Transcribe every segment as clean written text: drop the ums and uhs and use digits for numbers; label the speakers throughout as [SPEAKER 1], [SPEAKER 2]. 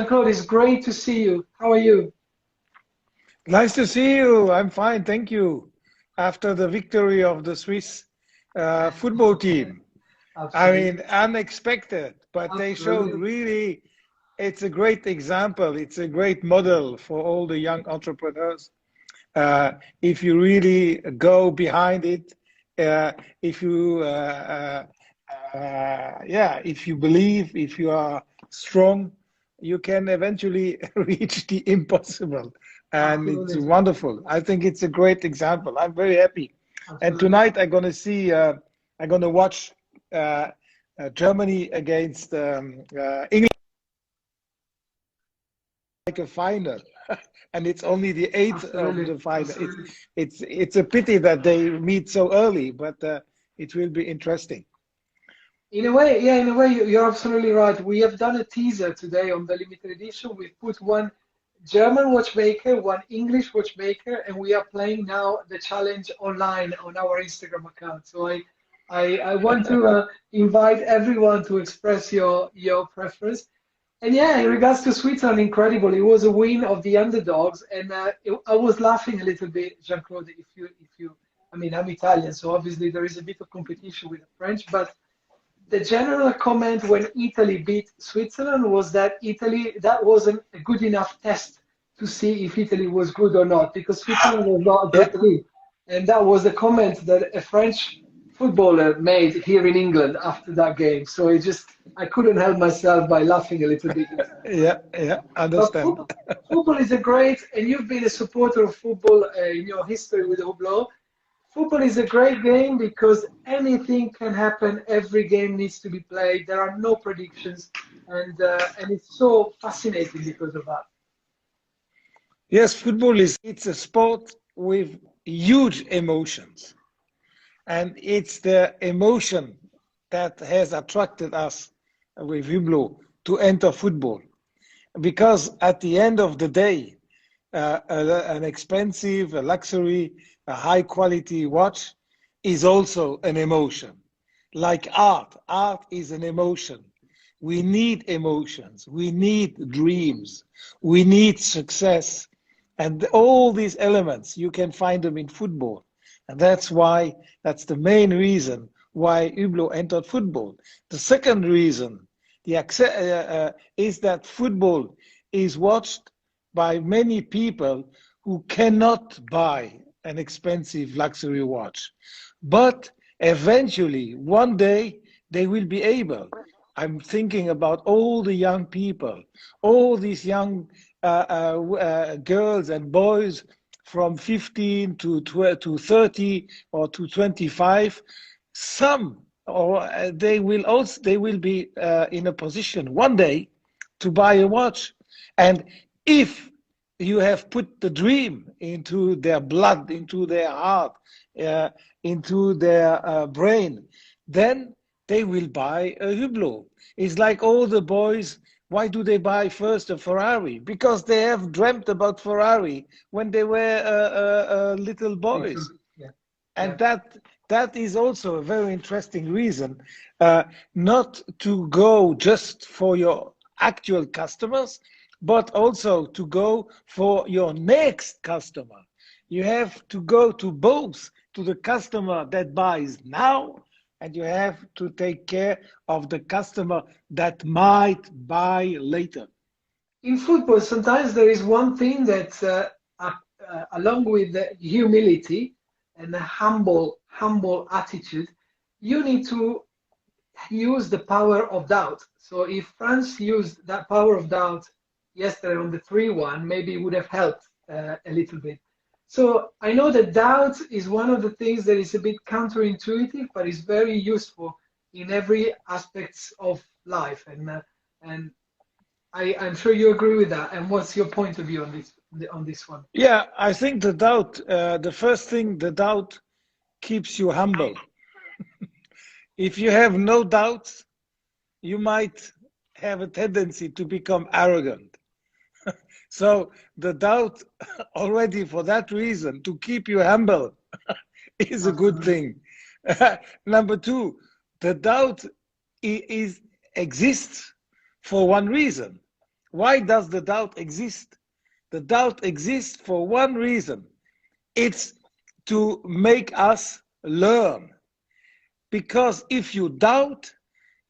[SPEAKER 1] Jean-Claude. It's great to see you. How are you?
[SPEAKER 2] Nice to see you. I'm fine, thank you. After the victory of the Swiss football team. I
[SPEAKER 1] Absolutely.
[SPEAKER 2] mean, unexpected, but they showed
[SPEAKER 1] Absolutely.
[SPEAKER 2] really, it's a great example. It's a great model for all the young entrepreneurs. If you really go behind it, if you, if you believe, if you are strong, you can eventually reach the impossible. And it's
[SPEAKER 1] Absolutely.
[SPEAKER 2] wonderful. I think it's a great example. I'm very happy. And
[SPEAKER 1] Absolutely.
[SPEAKER 2] tonight I'm going to see, I'm going to watch Germany against England like a final. And it's only the eighth of
[SPEAKER 1] Absolutely.
[SPEAKER 2] the final.
[SPEAKER 1] Absolutely.
[SPEAKER 2] It's a pity that they meet so early, but it will be interesting.
[SPEAKER 1] In a way, yeah, in a way, you're absolutely right. We have done a teaser today on the limited edition. We've put one German watchmaker, one English watchmaker, and we are playing now the challenge online on our Instagram account. So I want to invite everyone to express your preference. And yeah, in regards to Switzerland, incredible. It was a win of the underdogs, and I was laughing a little bit, Jean-Claude. I mean, I'm Italian, so obviously there is a bit of competition with the French, but the general comment when Italy beat Switzerland was that that wasn't a good enough test to see if Italy was good or not, because Switzerland was not a
[SPEAKER 2] Yeah,
[SPEAKER 1] good team. And that was the comment that a French footballer made here in England after that game. So I couldn't help myself by laughing a little bit.
[SPEAKER 2] yeah,
[SPEAKER 1] But
[SPEAKER 2] understand.
[SPEAKER 1] football is a great, and you've been a supporter of football in your history with Hublot. Football is a great game because anything can happen. Every game needs to be played. There are no predictions, and it's so fascinating because of that.
[SPEAKER 2] Yes, football it's a sport with huge emotions. And it's the emotion that has attracted us with Hublot to enter football. Because at the end of the day, an expensive, a luxury, a high quality watch is also an emotion. Like art, art is an emotion. We need emotions, we need dreams, we need success. And all these elements, you can find them in football. And that's the main reason why Hublot entered football. The second reason is that football is watched by many people who cannot buy an expensive luxury watch. But eventually, one day, they will be able. I'm thinking about all the young people, all these young girls and boys from 15 to 30 or to 25. Some, or they will be in a position one day to buy a watch. And if you have put the dream into their blood, into their heart, into their brain, then they will buy a Hublot. It's like all the boys, why do they buy first a Ferrari? Because they have dreamt about Ferrari when they were little boys.
[SPEAKER 1] Yeah,
[SPEAKER 2] And
[SPEAKER 1] yeah.
[SPEAKER 2] that is also a very interesting reason, not to go just for your actual customers, but also to go for your next customer. You have to go to both, to the customer that buys now, and you have to take care of the customer that might buy later.
[SPEAKER 1] In football, sometimes there is one thing that, along with the humility and a humble attitude, you need to use the power of doubt. So if France used that power of doubt yesterday on the 3-1, maybe it would have helped a little bit. So I know that doubt is one of the things that is a bit counterintuitive, but is very useful in every aspects of life. And I'm sure you agree with that. And what's your point of view on this one?
[SPEAKER 2] Yeah, I think the doubt, the first thing, the doubt keeps you humble. If you have no doubts, you might have a tendency to become arrogant. So the doubt already for that reason, to keep you humble, is a good
[SPEAKER 1] Absolutely.
[SPEAKER 2] thing. Number two, the doubt exists for one reason. Why does the doubt exist? The doubt exists for one reason. It's to make us learn. Because if you doubt,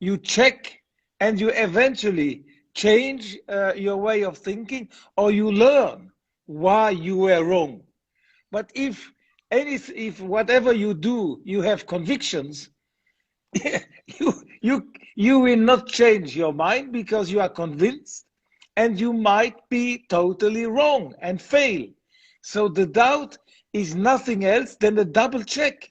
[SPEAKER 2] you check, and you eventually change your way of thinking, or you learn why you were wrong. But if whatever you do, you have convictions, you will not change your mind because you are convinced, and you might be totally wrong and fail. So the doubt is nothing else than a double check.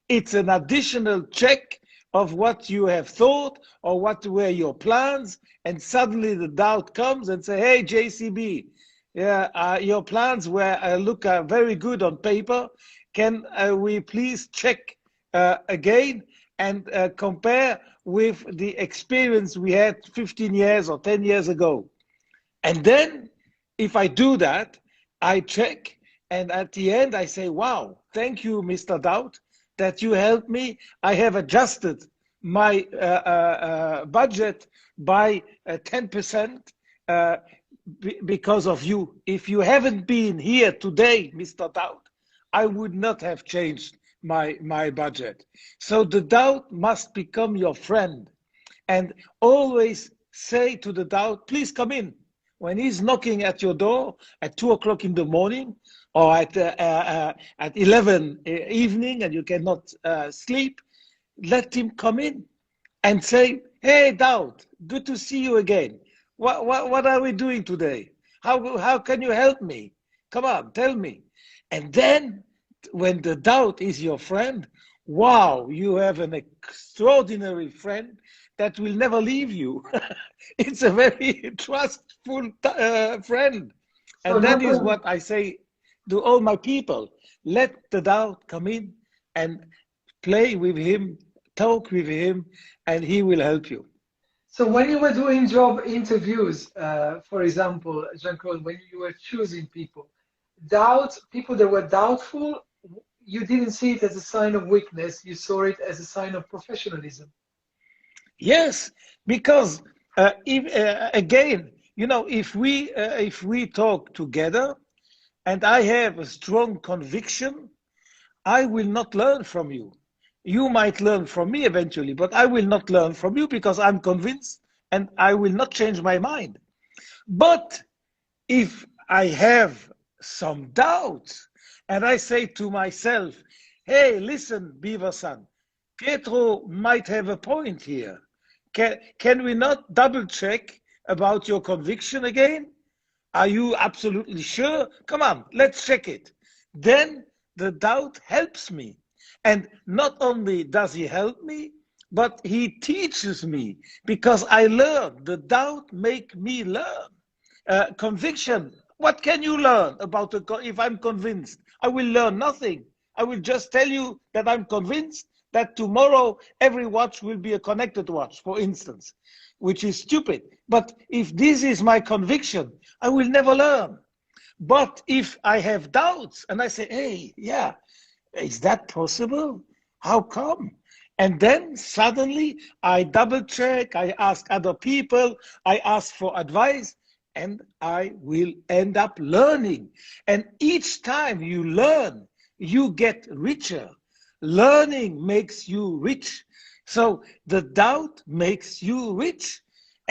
[SPEAKER 2] It's an additional check of what you have thought or what were your plans, and suddenly the doubt comes and say, hey, JCB, your plans look very good on paper. Can we please check again and compare with the experience we had 15 years or 10 years ago? And then if I do that, I check, and at the end I say, wow, thank you, Mr. Doubt, that you helped me. I have adjusted my budget by 10% because of you. If you haven't been here today, Mr. Doubt, I would not have changed my budget. So the doubt must become your friend, and always say to the doubt, please come in. When he's knocking at your door at 2 o'clock in the morning, or at 11 evening, and you cannot sleep, let him come in and say, hey, Doubt, good to see you again. What are we doing today? How can you help me? Come on, tell me. And then when the doubt is your friend, wow, you have an extraordinary friend that will never leave you. It's a very trustful friend. And so that is what I say to all my people. Let the doubt come in and play with him, talk with him, and he will help you.
[SPEAKER 1] So when you were doing job interviews, for example, Jean-Claude, when you were choosing people that were doubtful, you didn't see it as a sign of weakness, you saw it as a sign of professionalism.
[SPEAKER 2] Yes, because again, you know, if we talk together and I have a strong conviction, I will not learn from you. You might learn from me eventually, but I will not learn from you because I'm convinced and I will not change my mind. But if I have some doubts and I say to myself, hey, listen, Biver-san, Pietro might have a point here. Can we not double check about your conviction again? Are you absolutely sure? Come on, let's check it. Then the doubt helps me. And not only does he help me, but he teaches me because I learn. The doubt makes me learn. Conviction, what can you learn about if I'm convinced? I will learn nothing. I will just tell you that I'm convinced that tomorrow every watch will be a connected watch, for instance, which is stupid. But if this is my conviction, I will never learn. But if I have doubts and I say, hey, yeah, is that possible? How come? And then suddenly I double check, I ask other people, I ask for advice, and I will end up learning. And each time you learn, you get richer. Learning makes you rich. So the doubt makes you rich.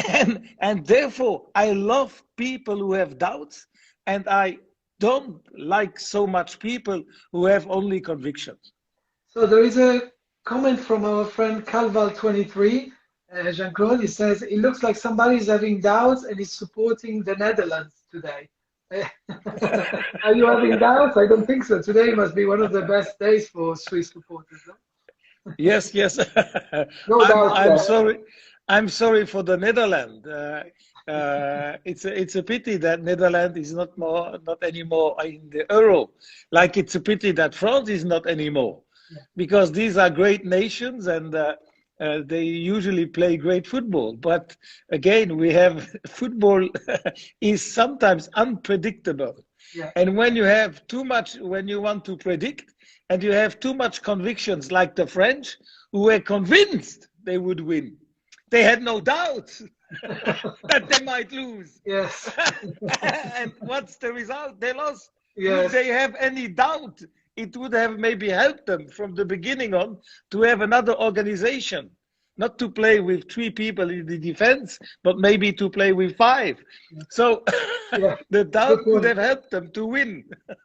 [SPEAKER 2] And therefore, I love people who have doubts, and I don't like so much people who have only convictions.
[SPEAKER 1] So there is a comment from our friend Calval23, Jean-Claude. He says, it looks like somebody is having doubts and is supporting the Netherlands today. Are you having doubts? I don't think so. Today must be one of the best days for Swiss supporters. Huh?
[SPEAKER 2] Yes.
[SPEAKER 1] No doubt.
[SPEAKER 2] I'm sorry for the Netherlands. It's a pity that Netherlands is not anymore in the euro. Like it's a pity that France is not anymore, because these are great nations and they usually play great football. But again, we have football is sometimes unpredictable.
[SPEAKER 1] Yeah.
[SPEAKER 2] And when you have too much, when you want to predict, and you have too much convictions, like the French, who were convinced they would win. They had no doubt. that they might lose.
[SPEAKER 1] Yes.
[SPEAKER 2] And what's the result? They lost.
[SPEAKER 1] Yes.
[SPEAKER 2] If they have any doubt, it would have maybe helped them from the beginning on to have another organization, not to play with 3 people in the defense, but maybe to play with 5. So
[SPEAKER 1] Yeah.
[SPEAKER 2] the doubt could have helped them to win.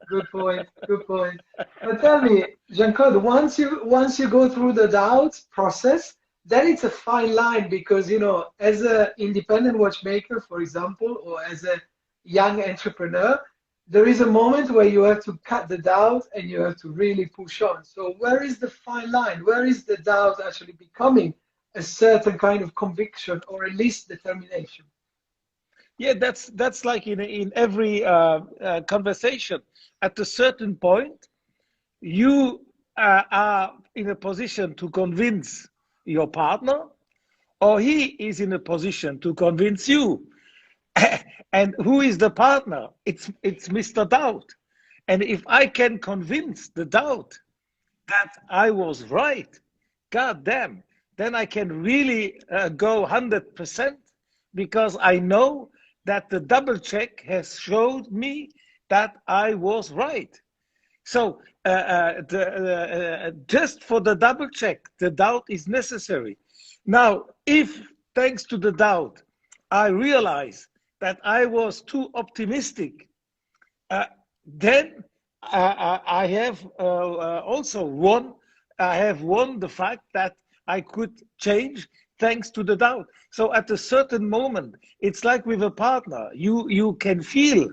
[SPEAKER 1] Good point. Good point. But tell me, Jean-Claude, once you go through the doubt process, then it's a fine line because, you know, as an independent watchmaker, for example, or as a young entrepreneur, there is a moment where you have to cut the doubt and you have to really push on. So where is the fine line? Where is the doubt actually becoming a certain kind of conviction or at least determination?
[SPEAKER 2] Yeah, that's like in every conversation. At a certain point, you are in a position to convince your partner, or he is in a position to convince you. And who is the partner? It's Mr. Doubt. And if I can convince the doubt that I was right, God damn, then I can really go 100% because I know that the double check has showed me that I was right. So just for the double check, the doubt is necessary. Now, if thanks to the doubt, I realize that I was too optimistic, then I have also won. I have won the fact that I could change thanks to the doubt. So at a certain moment, it's like with a partner. You can feel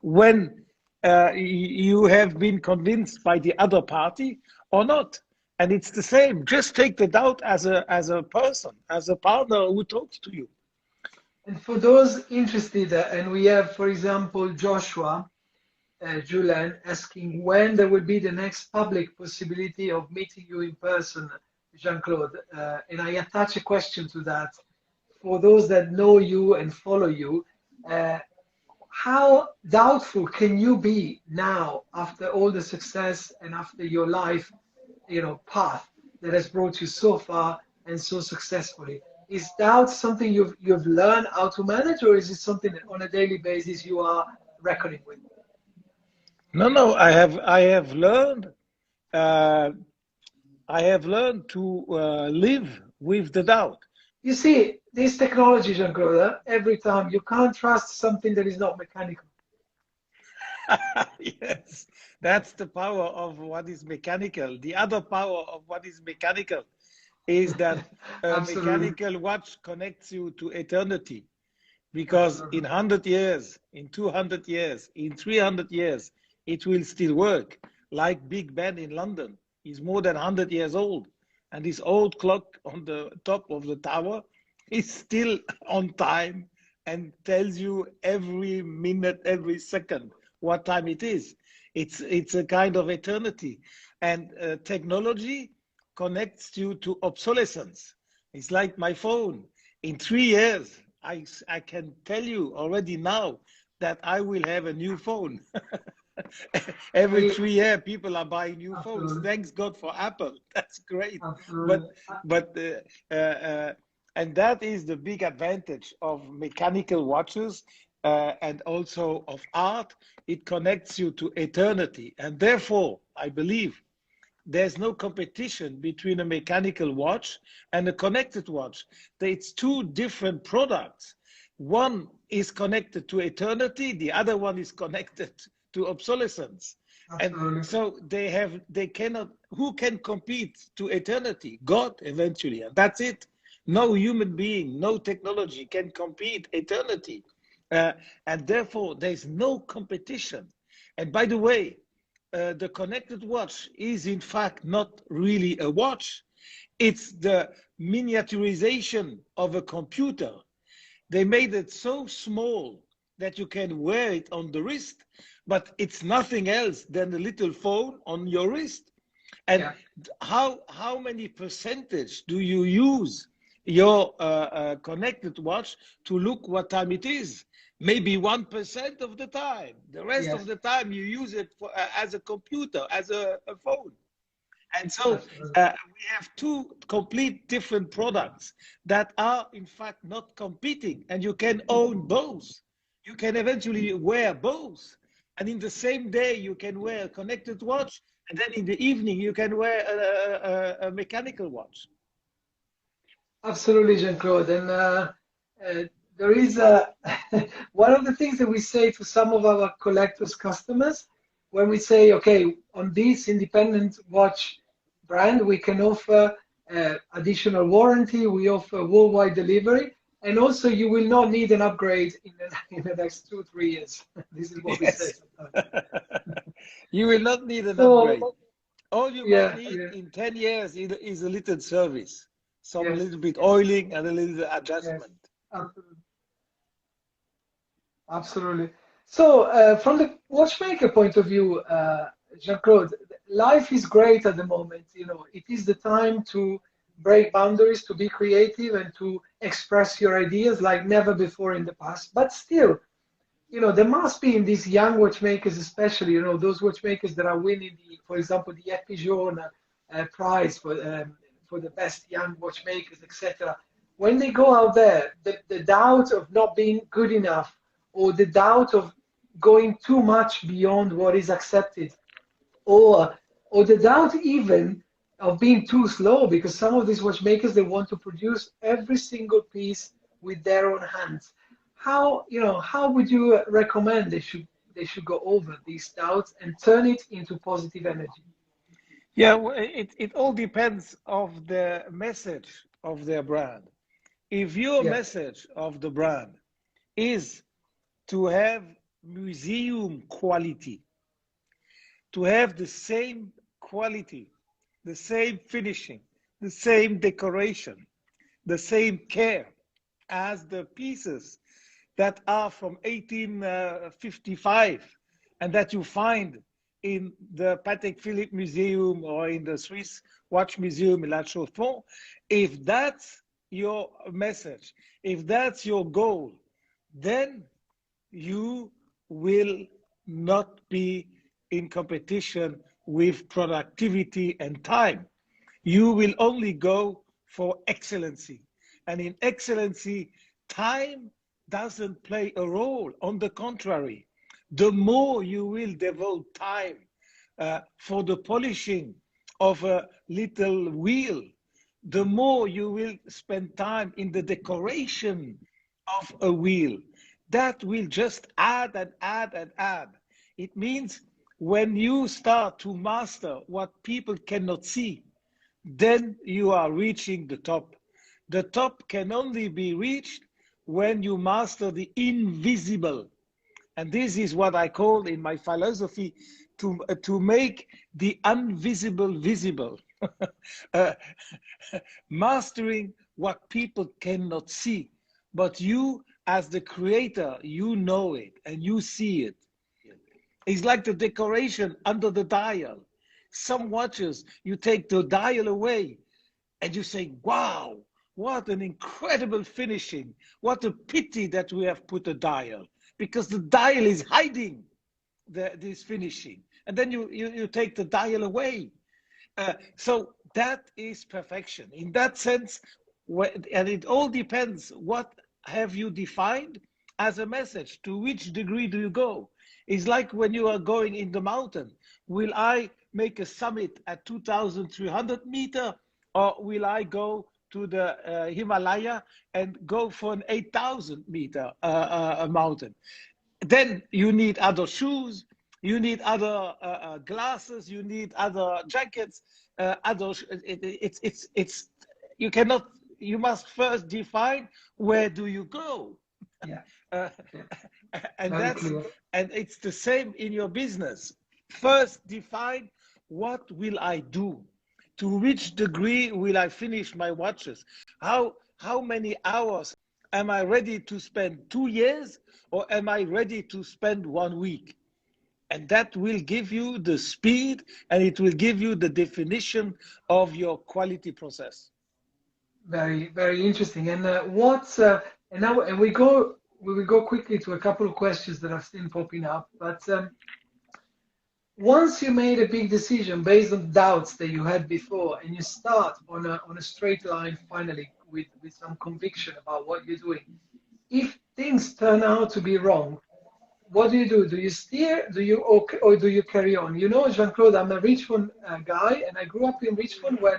[SPEAKER 2] when you have been convinced by the other party or not. And it's the same. Just take the doubt as a person, as a partner who talks to you.
[SPEAKER 1] And for those interested, and we have, for example, Joshua Julian asking when there will be the next public possibility of meeting you in person, Jean-Claude. And I attach a question to that. For those that know you and follow you, how doubtful can you be now after all the success and after your life, you know, path that has brought you so far and so successfully? Is doubt something you've learned how to manage, or is it something that on a daily basis you are reckoning with?
[SPEAKER 2] No, I have learned. I have learned to live with the doubt.
[SPEAKER 1] You see, this technology, Jean-Claude, every time you can't trust something that is not mechanical.
[SPEAKER 2] Yes, that's the power of what is mechanical. The other power of what is mechanical is that a mechanical watch connects you to eternity. Because in 100 years, in 200 years, in 300 years, it will still work. Like Big Ben in London is more than 100 years old. And this old clock on the top of the tower is still on time and tells you every minute, every second what time it is. It's a kind of eternity. And technology connects you to obsolescence. It's like my phone. In 3 years, I can tell you already now that I will have a new phone. Every 3 years, people are buying new phones. Thanks God for Apple. That's great. And that is the big advantage of mechanical watches and also of art. It connects you to eternity. And therefore, I believe there's no competition between a mechanical watch and a connected watch. It's 2 different products. One is connected to eternity, the other one is connected to obsolescence. Absolutely. And so they cannot, who can compete to eternity? God eventually, and that's it. No human being, no technology can compete eternity. And therefore there's no competition. And by the way, the connected watch is in fact not really a watch. It's the miniaturization of a computer. They made it so small that you can wear it on the wrist, but it's nothing else than a little phone on your wrist. And how many percentage do you use your connected watch to look what time it is? Maybe 1% of the time. The rest of the time you use it as a computer, as a phone. And so we have 2 complete different products that are in fact not competing, and you can own both. You can eventually wear both, and in the same day you can wear a connected watch, and then in the evening you can wear a mechanical watch.
[SPEAKER 1] Absolutely, Jean-Claude. And there is one of the things that we say to some of our collectors customers when we say, okay, on this independent watch brand, we can offer additional warranty, we offer worldwide delivery, and also you will not need an upgrade in the next 2-3 years. This is what
[SPEAKER 2] Yes.
[SPEAKER 1] we say sometimes.
[SPEAKER 2] You will not need an upgrade. All you
[SPEAKER 1] yeah,
[SPEAKER 2] might need
[SPEAKER 1] yeah.
[SPEAKER 2] in 10 years is a little service, some
[SPEAKER 1] Yes.
[SPEAKER 2] little bit oiling and a little adjustment.
[SPEAKER 1] Yes, absolutely. Absolutely. So, from the watchmaker point of view, Jean-Claude, life is great at the moment. You know, it is the time to break boundaries, to be creative, and to express your ideas like never before in the past. But still, you know, there must be in these young watchmakers, especially, you know, those watchmakers that are winning, for example, the EP8 prize for the best young watchmakers, etc. When they go out there, the doubt of not being good enough, or the doubt of going too much beyond what is accepted, or the doubt even of being too slow, because some of these watchmakers, they want to produce every single piece with their own hands. How would you recommend they should go over these doubts and turn it into positive energy?
[SPEAKER 2] Yeah, well, it all depends of the message of their brand. If your
[SPEAKER 1] Yeah,
[SPEAKER 2] message of the brand is to have museum quality, to have the same quality, the same finishing, the same decoration, the same care as the pieces that are from 1855 and that you find in the Patek Philippe Museum or in the Swiss Watch Museum in La Chaux-de-Fonds, if that's your message, if that's your goal, then you will not be in competition with productivity and time. You will only go for excellency. And in excellency, time doesn't play a role. On the contrary, the more you will devote time for the polishing of a little wheel, the more you will spend time in the decoration of a wheel. That will just add and add and add. It means when you start to master what people cannot see, then you are reaching the top. The top can only be reached when you master the invisible. And this is what I call in my philosophy to make the invisible visible. Mastering what people cannot see. But you, as the creator, you know it and you see it. It's like the decoration under the dial. Some watches, you take the dial away and you say, wow, what an incredible finishing. What a pity that we have put a dial, because the dial is hiding this finishing. And then you take the dial away. So that is perfection. In that sense, and it all depends, what have you defined as a message? To which degree do you go? It's like when you are going in the mountain. Will I make a summit at 2,300 meters, or will I go to the Himalaya and go for an 8,000 meter mountain? Then you need other shoes, you need other glasses, you need other jackets, you cannot, you must first define where do you go.
[SPEAKER 1] yeah,
[SPEAKER 2] And
[SPEAKER 1] very
[SPEAKER 2] that's
[SPEAKER 1] clear.
[SPEAKER 2] and it's the same in your business. First define, what will I do? To which degree will I finish my watches? How many hours am I ready to spend? 2 years, or am I ready to spend 1 week? And that will give you the speed, and it will give you the definition of your quality process.
[SPEAKER 1] Very, very interesting. And and now we will go quickly to a couple of questions that I've seen popping up. But once you made a big decision based on doubts that you had before, and you start on a straight line finally with some conviction about what you're doing, if things turn out to be wrong, what do you do? Do you steer? Do you or do you carry on? You know, Jean-Claude, I'm a Richmond guy, and I grew up in Richmond when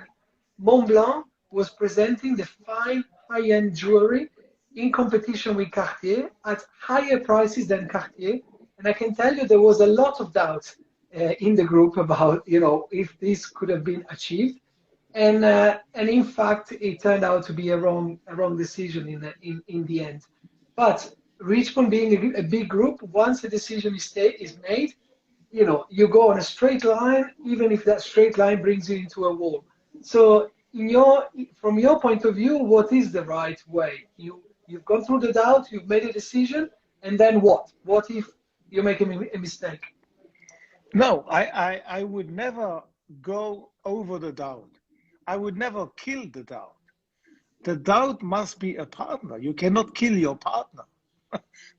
[SPEAKER 1] Mont Blanc was presenting the fine high-end jewelry in competition with Cartier at higher prices than Cartier. And I can tell you there was a lot of doubt in the group about, you know, if this could have been achieved. And in fact, it turned out to be a wrong decision in the end. But Richmond being a big group, once a decision is made, you know, you go on a straight line, even if that straight line brings you into a wall. So from your point of view, what is the right way? You've gone through the doubt, you've made a decision, and then what? What if you make a mistake?
[SPEAKER 2] No, I would never go over the doubt. I would never kill the doubt. The doubt must be a partner. You cannot kill your partner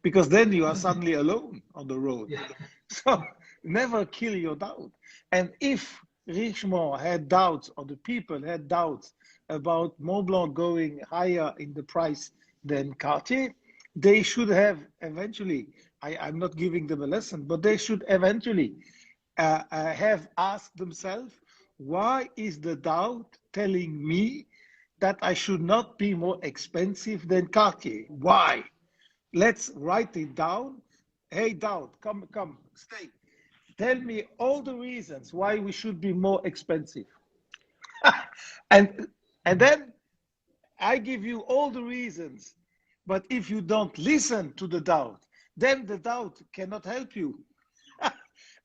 [SPEAKER 2] because then you are suddenly alone on the road.
[SPEAKER 1] Yeah.
[SPEAKER 2] So never kill your doubt. And if Richemont had doubts, or the people had doubts about Montblanc going higher in the price than Cartier, they should have eventually, I'm not giving them a lesson, but they should eventually have asked themselves, why is the doubt telling me that I should not be more expensive than Cartier? Why? Let's write it down. Hey, doubt, come, stay. Tell me all the reasons why we should be more expensive. and then I give you all the reasons. But if you don't listen to the doubt, then the doubt cannot help you.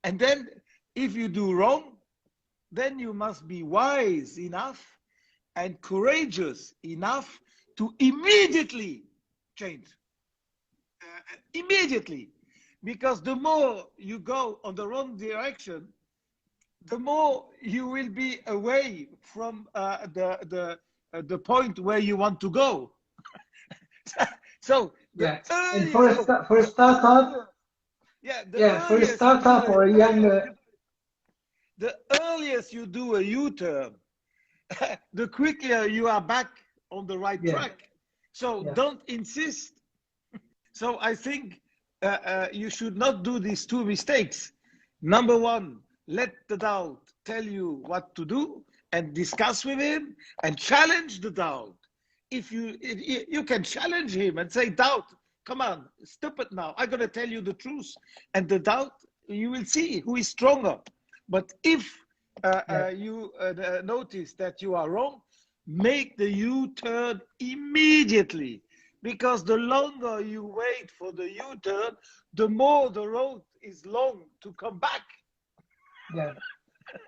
[SPEAKER 2] And then if you do wrong, then you must be wise enough and courageous enough to immediately change. Immediately. Because the more you go on the wrong direction, the more you will be away from the point where you want to go. So
[SPEAKER 1] yeah, and for a startup, for a startup or a young,
[SPEAKER 2] the earliest you do a U-turn, the quicker you are back on the right track. So don't insist. So I think you should not do these two mistakes. Number one, let the doubt tell you what to do and discuss with him and challenge the doubt. If you can challenge him and say, doubt, come on, stop it now. I'm going to tell you the truth. And the doubt, you will see who is stronger. But if you notice that you are wrong, make the U-turn immediately. Because the longer you wait for the U-turn, the more the road is long to come back.
[SPEAKER 1] Yeah.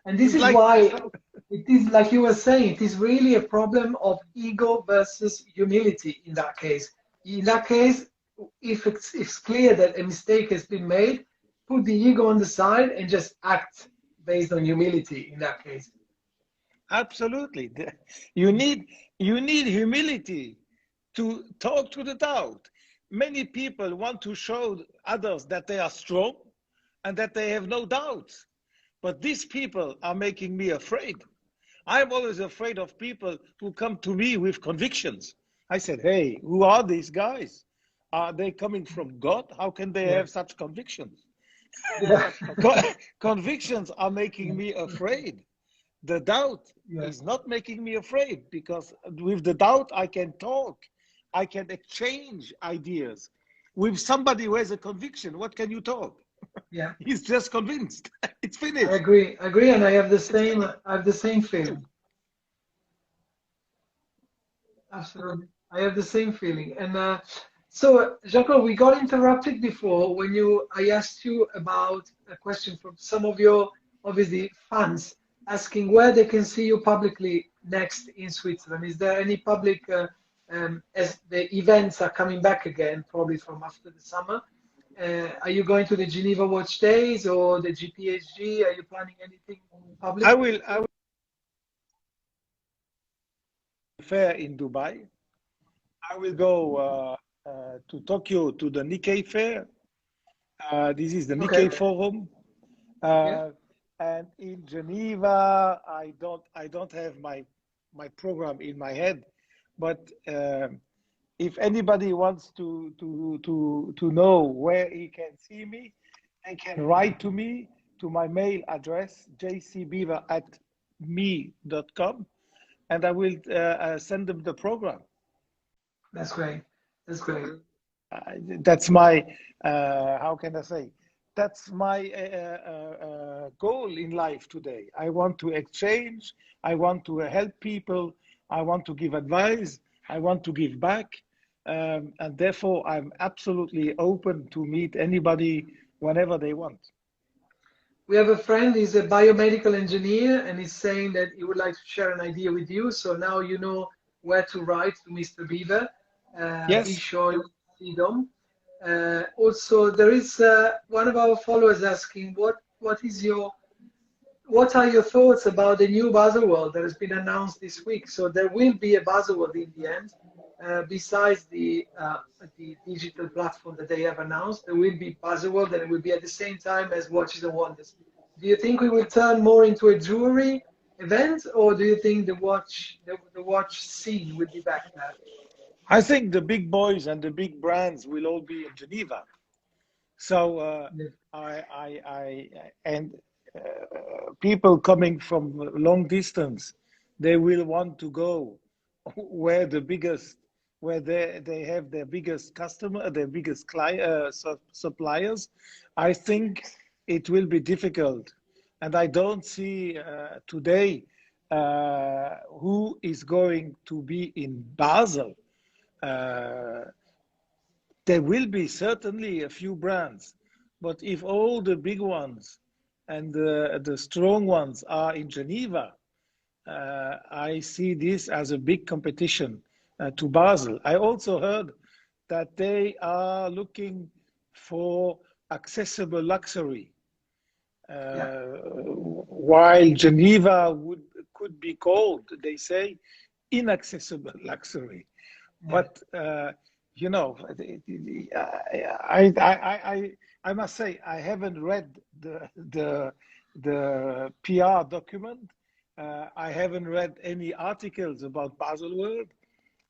[SPEAKER 1] And this is why it is, like you were saying, it is really a problem of ego versus humility in that case. In that case, if it's clear that a mistake has been made, put the ego on the side and just act based on humility in that case.
[SPEAKER 2] Absolutely. You need humility to talk to the doubt. Many people want to show others that they are strong and that they have no doubts. But these people are making me afraid. I'm always afraid of people who come to me with convictions. I said, hey, who are these guys? Are they coming from God? How can they have such convictions? Convictions are making me afraid. The doubt is not making me afraid, because with the doubt I can talk. I can exchange ideas. With somebody who has a conviction, what can you talk?
[SPEAKER 1] Yeah,
[SPEAKER 2] he's just convinced. It's finished.
[SPEAKER 1] I agree, and I have the same feeling. Absolutely, I have the same feeling. And so, Jean-Claude, we got interrupted before when I asked you about a question from some of your obviously fans asking where they can see you publicly next in Switzerland. Is there any public as the events are coming back again, probably from after the summer? Are you going to the Geneva Watch Days or the GPHG? Are you planning anything public?
[SPEAKER 2] I will fair in Dubai. I will go to Tokyo to the Nikkei fair. This is the Nikkei Forum. And in Geneva, I don't have my program in my head, but if anybody wants to know where he can see me, they can write to me to my mail address jcbeaver@me.com, and I will send them the program.
[SPEAKER 1] That's great. That's great.
[SPEAKER 2] That's my how can I say? That's my goal in life today. I want to exchange. I want to help people. I want to give advice. I want to give back. And therefore, I'm absolutely open to meet anybody whenever they want.
[SPEAKER 1] We have a friend, he's a biomedical engineer, and he's saying that he would like to share an idea with you. So now you know where to write to Mr. Biver.
[SPEAKER 2] Yes.
[SPEAKER 1] Be sure you see them. Also, there is one of our followers asking, what are your thoughts about the new Baselworld that has been announced this week? So there will be a Baselworld in the end. Besides the digital platform that they have announced, there will be Baselworld, and it will be at the same time as Watches and Wonders. Do you think we will turn more into a jewelry event, or do you think the watch scene will be back there?
[SPEAKER 2] I think the big boys and the big brands will all be in Geneva. So people coming from long distance, they will want to go where they have their biggest customer, their biggest suppliers. I think it will be difficult, and I don't see today who is going to be in Basel. There will be certainly a few brands, but if all the big ones and the strong ones are in Geneva, I see this as a big competition to Basel. I also heard that they are looking for accessible luxury, while Geneva could be called, they say, inaccessible luxury. But you know, I must say I haven't read the PR document. I haven't read any articles about Baselworld.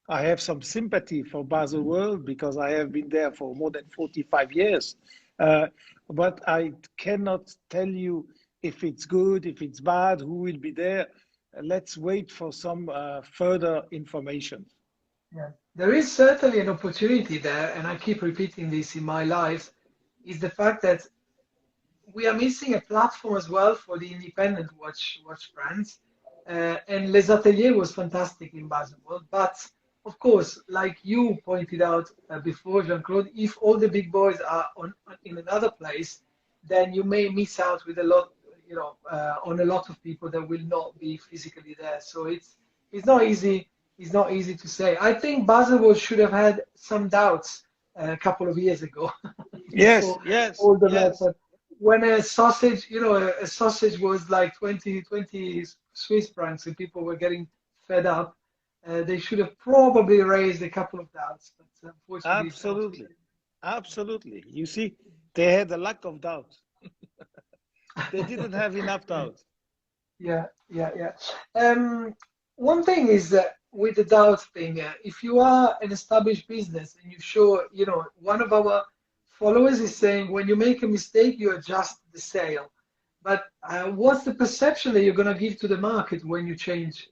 [SPEAKER 2] I have some sympathy for Baselworld because I have been there for more than 45 years. But I cannot tell you if it's good, if it's bad, who will be there. Let's wait for some further information.
[SPEAKER 1] Yeah, there is certainly an opportunity there, and I keep repeating this in my life, is the fact that we are missing a platform as well for the independent watch brands. And Les Ateliers was fantastic in Baselworld, but of course, like you pointed out before, Jean-Claude, if all the big boys are in another place, then you may miss out with a lot, on a lot of people that will not be physically there. So it's not easy. It's not easy to say. I think Baselworld should have had some doubts a couple of years ago.
[SPEAKER 2] Yes.
[SPEAKER 1] When a sausage, a sausage was like 20 Swiss francs, and people were getting fed up. They should have probably raised a couple of doubts, but unfortunately,
[SPEAKER 2] absolutely. You see, they had a lack of doubt. They didn't have enough doubt.
[SPEAKER 1] Yeah. One thing is that with the doubt thing, if you are an established business and you show, one of our followers is saying when you make a mistake, you adjust the sale. But what's the perception that you're going to give to the market when you change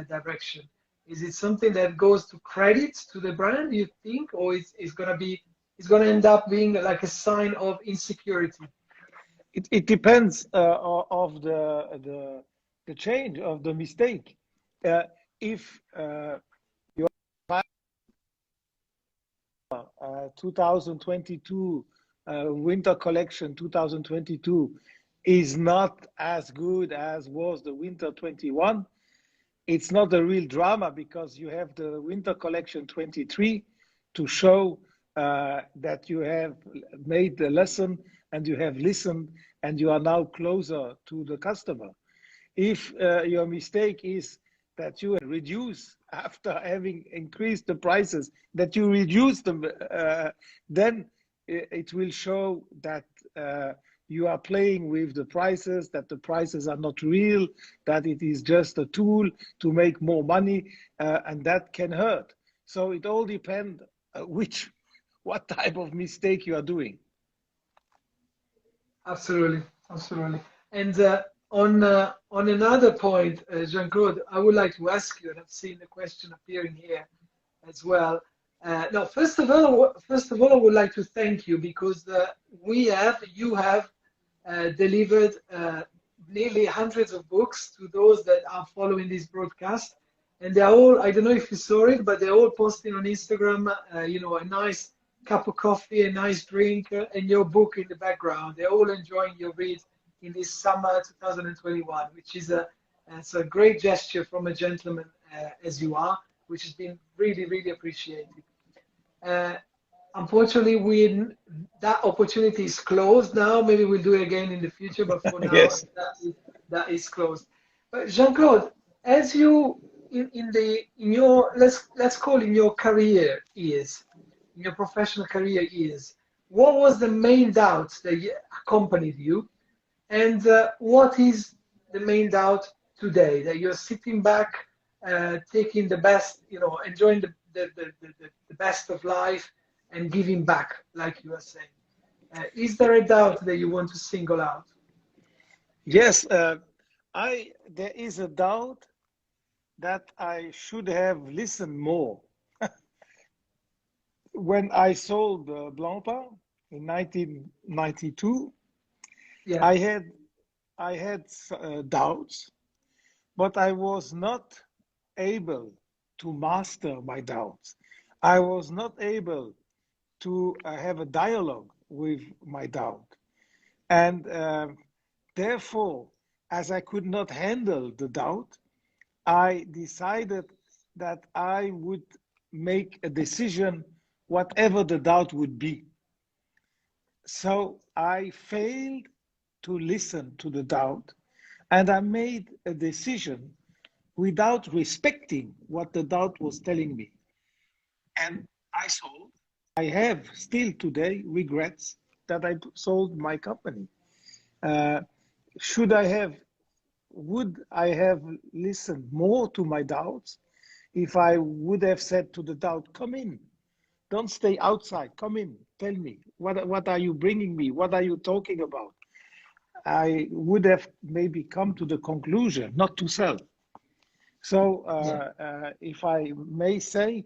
[SPEAKER 1] direction? Is it something that goes to credit to the brand, you think, or it's going to end up being like a sign of insecurity?
[SPEAKER 2] It depends of the change of the mistake. If your 2022 winter collection 2022 is not as good as was the winter 21, it's not a real drama because you have the winter collection 23 to show that you have made the lesson and you have listened and you are now closer to the customer. If your mistake is that you reduce after having increased the prices, that you reduce them, then it will show that you are playing with the prices, that the prices are not real, that it is just a tool to make more money, and that can hurt. So it all depends what type of mistake you are doing.
[SPEAKER 1] Absolutely, absolutely. And on another point, Jean-Claude, I would like to ask you, and I've seen the question appearing here as well. Now, first of all, I would like to thank you because you have delivered nearly hundreds of books to those that are following this broadcast, and they're all, I don't know if you saw it, but they're all posting on Instagram, you know, a nice cup of coffee, a nice drink, and your book in the background. They're all enjoying your read in this summer 2021, which is it's a great gesture from a gentleman as you are, which has been really, really appreciated. Unfortunately, that opportunity is closed now. Maybe we'll do it again in the future, but for now,
[SPEAKER 2] Yes.
[SPEAKER 1] that is closed. But Jean-Claude, as you in your let's call in your career years, in your professional career years, what was the main doubt that accompanied you, and what is the main doubt today that you're sitting back, taking the best, you know, enjoying the best of life and giving back, like you are saying? Is there a doubt that you want to single out?
[SPEAKER 2] Yes, there is a doubt that I should have listened more. When I sold Blancpain in 1992,
[SPEAKER 1] Yeah.
[SPEAKER 2] I had doubts, but I was not able to master my doubts. I was not able to have a dialogue with my doubt. And therefore, as I could not handle the doubt, I decided that I would make a decision, whatever the doubt would be. So I failed to listen to the doubt, and I made a decision without respecting what the doubt was telling me. And I sold. I have still today regrets that I sold my company. Would I have listened more to my doubts if I would have said to the doubt, come in, don't stay outside, come in, tell me, what are you bringing me? What are you talking about? I would have maybe come to the conclusion not to sell. So if I may say,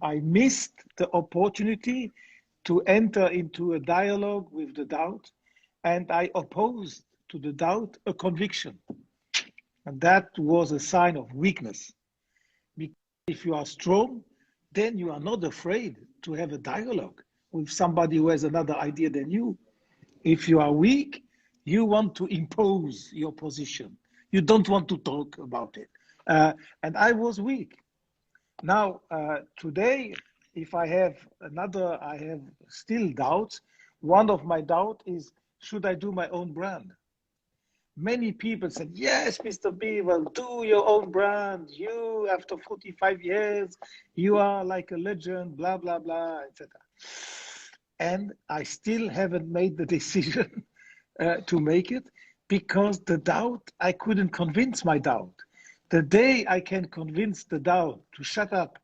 [SPEAKER 2] I missed the opportunity to enter into a dialogue with the doubt, and I opposed to the doubt a conviction. And that was a sign of weakness. Because if you are strong, then you are not afraid to have a dialogue with somebody who has another idea than you. If you are weak, you want to impose your position. You don't want to talk about it. And I was weak. Now, today, if I have still doubts. One of my doubts is, should I do my own brand? Many people said, yes, Mr. Biver, do your own brand. You, after 45 years, you are like a legend, blah, blah, blah, etc. And I still haven't made the decision to make it because the doubt, I couldn't convince my doubt. The day I can convince the doubt to shut up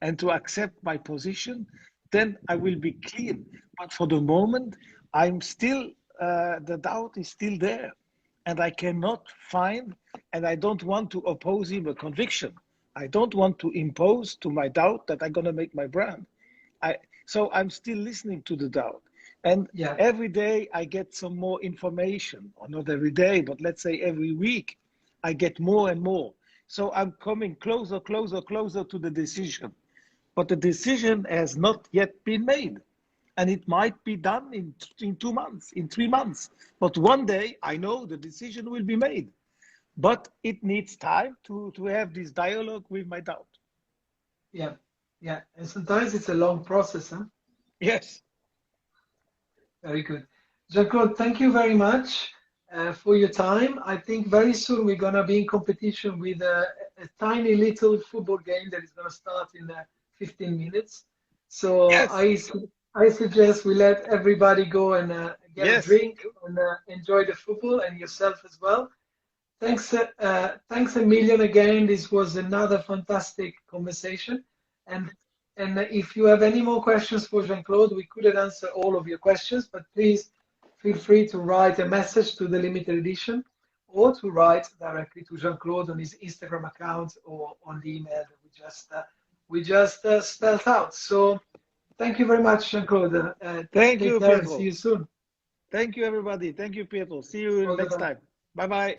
[SPEAKER 2] and to accept my position, then I will be clean. But for the moment, I'm still, the doubt is still there. And I cannot find, and I don't want to oppose him a conviction. I don't want to impose to my doubt that I'm going to make my brand. So I'm still listening to the doubt. And every day I get some more information, or not every day, but let's say every week, I get more and more. So I'm coming closer, closer, closer to the decision. But the decision has not yet been made. And it might be done in 2 months, in 3 months. But one day, I know the decision will be made. But it needs time to have this dialogue with my doubt.
[SPEAKER 1] Yeah, yeah. And sometimes it's a long process, huh?
[SPEAKER 2] Yes.
[SPEAKER 1] Very good. Jean-Claude, thank you very much for your time. I think very soon we're going to be in competition with a tiny little football game that is going to start in 15 minutes. So yes. I suggest we let everybody go and get a drink and enjoy the football, and yourself as well. Thanks a million again. This was another fantastic conversation. And if you have any more questions for Jean-Claude, we couldn't answer all of your questions, but please feel free to write a message to the limited edition or to write directly to Jean-Claude on his Instagram account or on the email that we just spelled out. So thank you very much, Jean-Claude.
[SPEAKER 2] Thank you, Pietro.
[SPEAKER 1] See you soon.
[SPEAKER 2] Thank you, everybody. Thank you, Pietro. See you next time. Bye-bye.